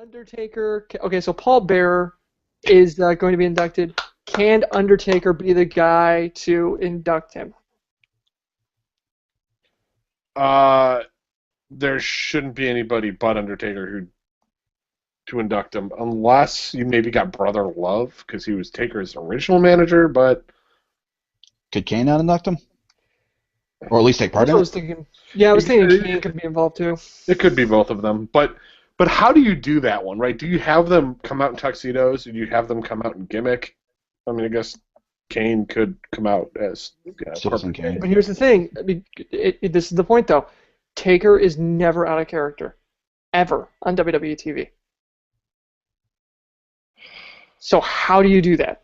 Undertaker. Okay, so Paul Bearer is going to be inducted. Can Undertaker be the guy to induct him? There shouldn't be anybody but Undertaker to induct him, unless you maybe got Brother Love, because he was Taker's original manager, but... Could Kane not induct him? Or at least take part in I it? was thinking Kane could be involved too. It could be both of them, but how do you do that one, right? Do you have them come out in tuxedos? Do you have them come out in gimmick? I mean, I guess Kane could come out as Citizen Kane. But here's the thing. I mean, this is the point, though. Taker is never out of character, ever, on WWE TV. So how do you do that?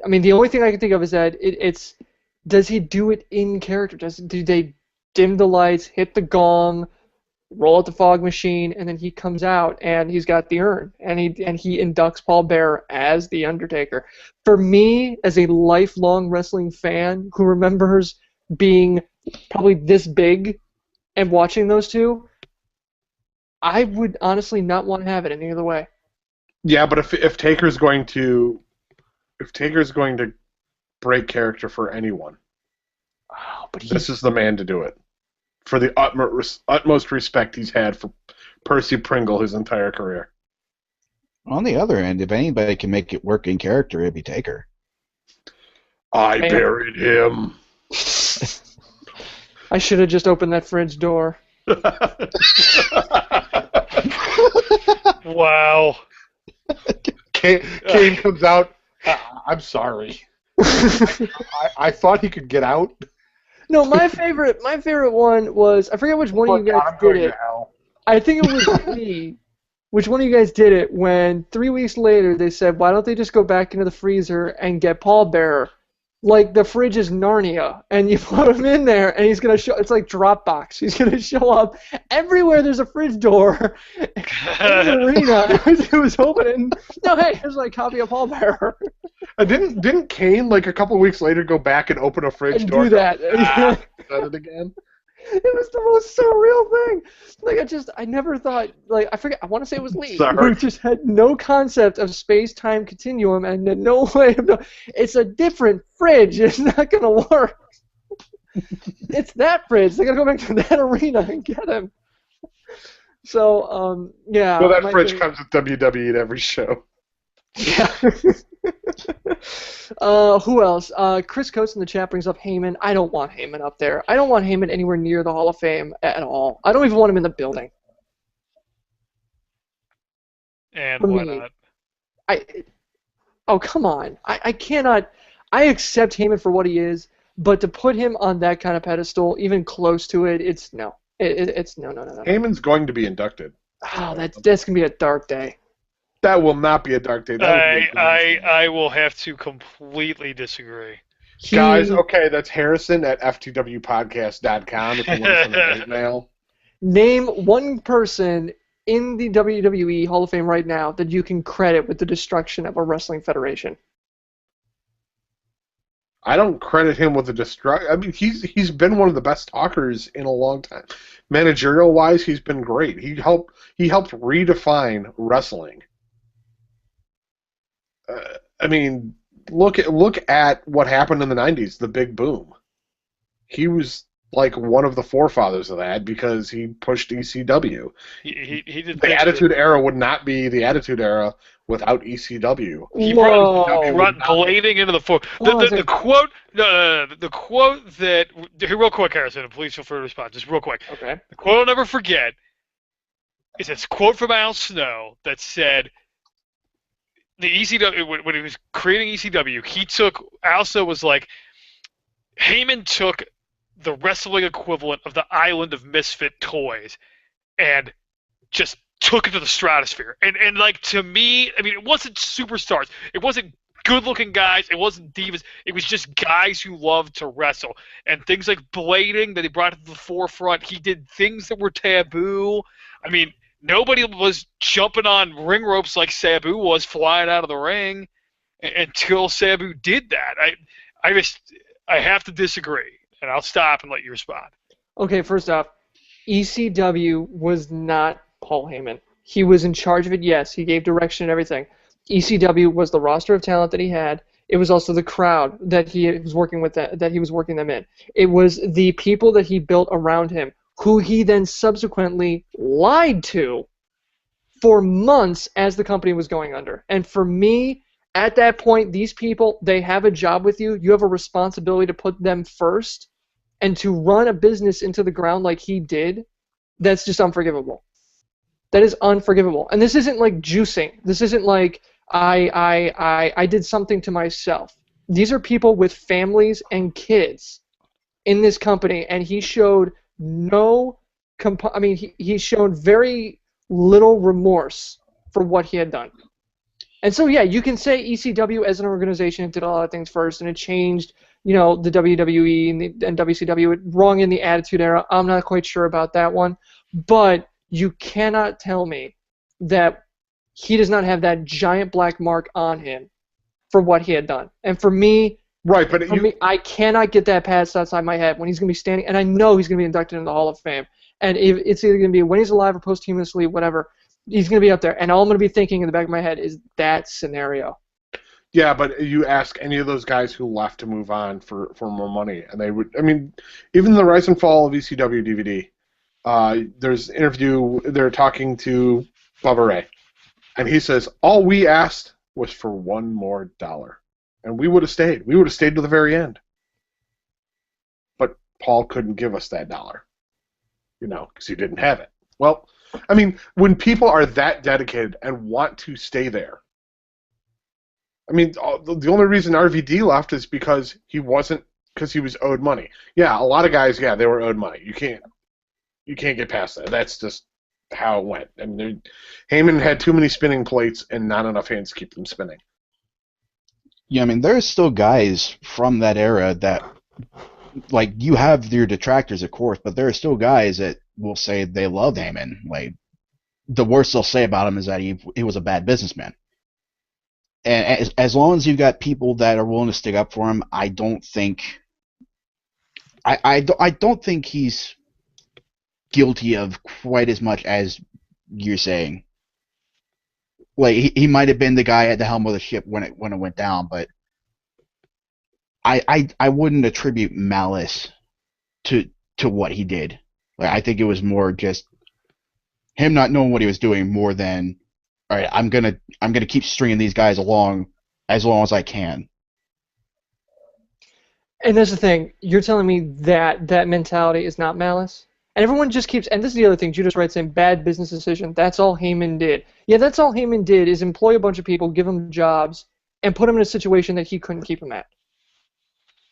I mean, the only thing I can think of is that it's does he do it in character? Do they dim the lights, hit the gong, roll out the fog machine, and then he comes out and he's got the urn and he inducts Paul Bearer as the Undertaker. For me, as a lifelong wrestling fan who remembers being probably this big and watching those two, I would honestly not want to have it any other way. Yeah, but if Taker's going to break character for anyone, this is the man to do it. For the utmost respect he's had for Percy Pringle his entire career. On the other end, if anybody can make it work in character, it'd be Taker. I buried him. I should have just opened that fridge door. Wow. Kane comes out. I'm sorry. I thought he could get out. No, my favorite one was, I forget which one of you guys did it. I think it was me. Which one of you guys did it when 3 weeks later they said, why don't they just go back into the freezer and get Paul Bearer? Like the fridge is Narnia, and you put him in there, and he's gonna show. It's like Dropbox. He's gonna show up everywhere. There's a fridge door in the arena. It was opening. No, hey, here's my copy of Paul Bearer. Didn't Kane like a couple of weeks later go back and open a fridge and door? Do that. Done it again. It was the most surreal thing. Like I never thought. Like I forget. I want to say it was Lee. Sorry. Who just had no concept of space-time continuum and no way of. It's a different fridge. It's not gonna work. It's that fridge. They gotta go back to that arena and get him. So yeah. Well, that fridge comes with WWE at every show. Yeah. Who else? Chris Coates in the chat brings up Heyman. I don't want Heyman up there. I don't want Heyman anywhere near the Hall of Fame at all. I don't even want him in the building. And why not? Oh, come on. I cannot. I accept Heyman for what he is, but to put him on that kind of pedestal, even close to it, it's no. It's no. Heyman's going to be inducted. Oh, that's going to be a dark day. That will not be a dark day. I will have to completely disagree. Guys, okay, that's Harrison at ftwpodcast.com if you want to send an email. Name one person in the WWE Hall of Fame right now that you can credit with the destruction of a wrestling federation. I don't credit him with the destruction. I mean, he's been one of the best talkers in a long time. Managerial-wise, he's been great. He helped redefine wrestling. I mean, look at what happened in the 90s, the big boom. He was like one of the forefathers of that because he pushed ECW. He did the Attitude Era would not be the Attitude Era without ECW. He brought blading into the floor. The quote, the quote that here, real quick, Harrison, and please feel free to respond. Just real quick. Okay. The quote I'll never forget is this quote from Al Snow that said, the ECW, when he was creating ECW, Al Snow was like, Heyman took the wrestling equivalent of the island of misfit toys and just took it to the stratosphere. And like, to me, I mean, it wasn't superstars. It wasn't good-looking guys. It wasn't divas. It was just guys who loved to wrestle. And things like blading that he brought to the forefront, he did things that were taboo. I mean, nobody was jumping on ring ropes like Sabu was flying out of the ring until Sabu did that. I have to disagree, and I'll stop and let you respond. Okay, first off, ECW was not Paul Heyman. He was in charge of it, yes. He gave direction and everything. ECW was the roster of talent that he had. It was also the crowd that he was working with, that he was working them in. It was the people that he built around him, who he then subsequently lied to for months as the company was going under. And for me, at that point, these people, they have a job with you. You have a responsibility to put them first, and to run a business into the ground like he did, that's just unforgivable. That is unforgivable. And this isn't like juicing. This isn't like I did something to myself. These are people with families and kids in this company, and he showed he showed very little remorse for what he had done. And so, yeah, you can say ECW as an organization did a lot of things first, and it changed, the WWE and WCW. It wrong in the Attitude Era. I'm not quite sure about that one. But you cannot tell me that he does not have that giant black mark on him for what he had done. And for me, right, but I cannot get that past outside my head when he's going to be standing, and I know he's going to be inducted into the Hall of Fame. And it's either going to be when he's alive or posthumously, whatever, he's going to be up there. And all I'm going to be thinking in the back of my head is that scenario. Yeah, but you ask any of those guys who left to move on for more money, and they would. I mean, even the Rise and Fall of ECW DVD, there's an interview. They're talking to Bubba Ray, and he says, "All we asked was for $1 more, and we would have stayed. We would have stayed to the very end." But Paul couldn't give us that $1, because he didn't have it. Well, I mean, when people are that dedicated and want to stay there. I mean, the only reason RVD left is because he was owed money. Yeah, a lot of guys, they were owed money. You can't get past that. That's just how it went. I mean, Heyman had too many spinning plates and not enough hands to keep them spinning. Yeah, I mean, there's still guys from that era that, like, you have your detractors, of course, but there are still guys that will say they love Heyman. Like, the worst they'll say about him is that he was a bad businessman. And as long as you've got people that are willing to stick up for him, I don't think he's guilty of quite as much as you're saying. Like, he might have been the guy at the helm of the ship when it went down, but I wouldn't attribute malice to what he did. Like, I think it was more just him not knowing what he was doing more than, all right, I'm gonna keep stringing these guys along as long as I can. And that's the thing. You're telling me that mentality is not malice? And everyone just keeps, and this is the other thing, Judas Wright saying bad business decision. That's all Heyman did. Yeah, that's all Heyman did is employ a bunch of people, give them jobs, and put them in a situation that he couldn't keep them at.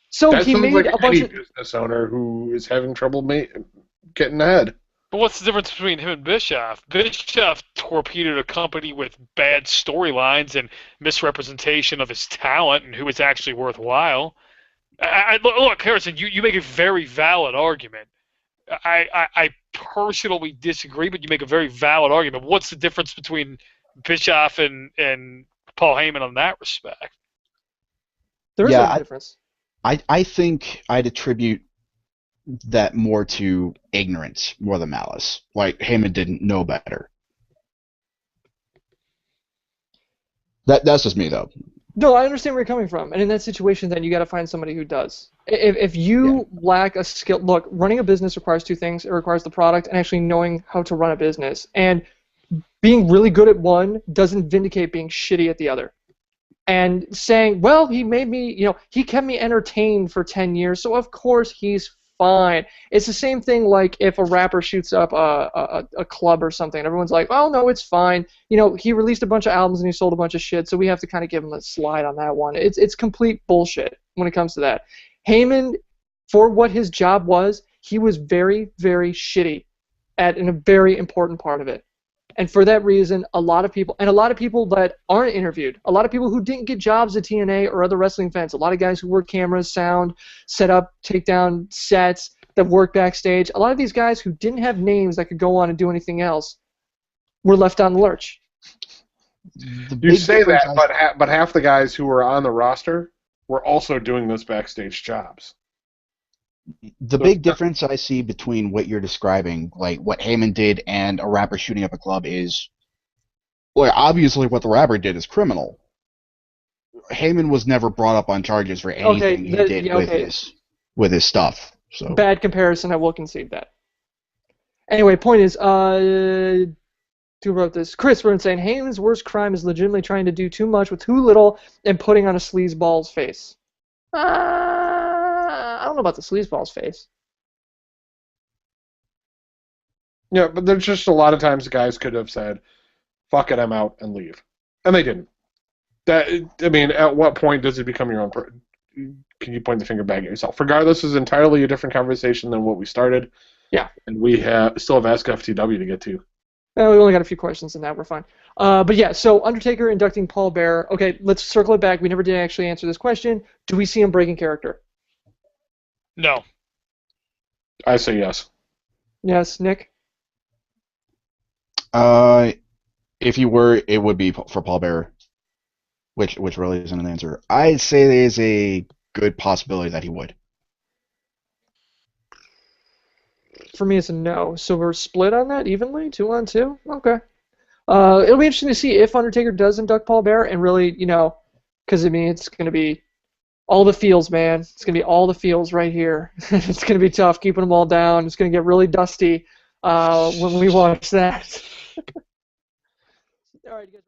So that he sounds made like a bunch any of business owner who is having trouble getting ahead. But what's the difference between him and Bischoff? Bischoff torpedoed a company with bad storylines and misrepresentation of his talent and who was actually worthwhile. Look, Harrison, you make a very valid argument. I personally disagree, but you make a very valid argument. What's the difference between Bischoff and Paul Heyman on that respect? There is a difference. I think I'd attribute that more to ignorance more than malice. Like, Heyman didn't know better. That's just me, though. No, I understand where you're coming from. And in that situation, then you got to find somebody who does. If you lack a skill, look, running a business requires two things. It requires the product and actually knowing how to run a business. And being really good at one doesn't vindicate being shitty at the other. And saying, well, he made me, he kept me entertained for 10 years, so of course he's fine. It's the same thing like if a rapper shoots up a club or something. Everyone's like, oh, no, it's fine. He released a bunch of albums and he sold a bunch of shit, so we have to kind of give him a slide on that one. It's complete bullshit when it comes to that. Heyman, for what his job was, he was very, very shitty at a very important part of it. And for that reason, a lot of people that aren't interviewed, a lot of people who didn't get jobs at TNA or other wrestling fans, a lot of guys who work cameras, sound, set up, take down sets, that work backstage, a lot of these guys who didn't have names that could go on and do anything else were left on the lurch. You say that, but half the guys who were on the roster were also doing those backstage jobs. The big difference I see between what you're describing, like what Heyman did and a rapper shooting up a club, is Well, obviously, what the rapper did is criminal. Heyman was never brought up on charges for anything he did with his stuff. So Bad comparison. I will concede that. Anyway, point is, who wrote this? Chris wrote saying Heyman's worst crime is legitimately trying to do too much with too little and putting on a sleazeball's face. I don't know about the sleazeball's face. Yeah, but there's just a lot of times the guys could have said, "Fuck it, I'm out," and leave, and they didn't. At what point does it become your own? Can you point the finger back at yourself? Regardless, is entirely a different conversation than what we started. Yeah, and we still have Ask FTW to get to. Well, we only got a few questions in that. We're fine. But yeah, so Undertaker inducting Paul Bearer. Okay, let's circle it back. We never did actually answer this question. Do we see him breaking character? No. I say yes. Yes, Nick? If he were, it would be for Paul Bearer, which really isn't an answer. I'd say there's a good possibility that he would. For me, it's a no. So we're split on that evenly, 2-on-2. Okay. It'll be interesting to see if Undertaker does induct Paul Bearer and really, because it's going to be all the feels, man. It's going to be all the feels right here. It's going to be tough keeping them all down. It's going to get really dusty when we watch that. All right, you guys.